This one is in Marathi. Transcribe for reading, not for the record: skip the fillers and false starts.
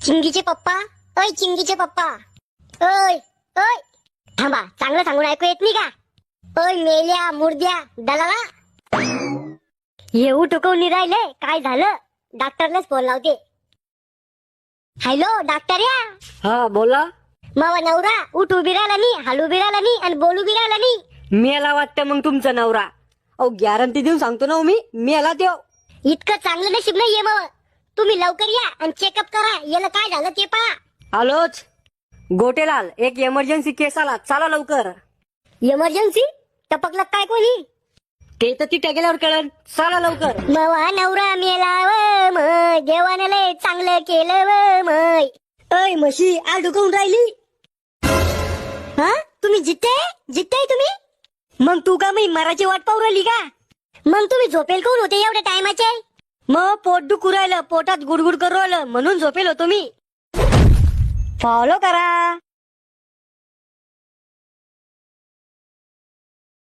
चिंगीचे पप्पा, ओय चिंगीचे पप्पा, ओय ओय. थांबा, चांगलं सांगून ऐकू येत नाही का? ओय मेल्या मुर्द्या दलाला. येऊ टुकवून राहिले, काय झालं? डॉक्टरलाच फोन लावते. हॅलो डॉक्टर या. हा बोला. मावा नवरा उठ उभी राहिला नाही, हालू बी राहिला नाही आणि बोलू बी राहिला नाही. मेला वाटतं मग तुमचा नवरा. अहो गॅरंटी देऊन सांगतो ना हो मी, मेला देव. इतकं चांगलं नशीब नाहीये मग. तुम्ही लवकर या आणि चेकअप करा, याला काय झालं ते पहा. आलोच. गोटेलाल, एक इमर्जन्सी केस आला, चला लवकर. इमर्जन्सी? टपकलं काय कोणी? ते तर तिथे गेल्यावर कळन, चला लवकर. मवा नवरा मेला व मय, देवाने लय चांगलं केलं व मय. अय म्हशी आ डुकवून राहिली. हा तुम्ही जित्ते तुम्ही? मग तू का मी मराठी वाट पाहू राहिली का? मग तुम्ही झोपेल कोण होते एवढ्या टायमाचे? मग पोट दुखू राहिलं, पोटात गुडगुड करू राहिलं म्हणून झोपेल होतो मी. फॉलो करा.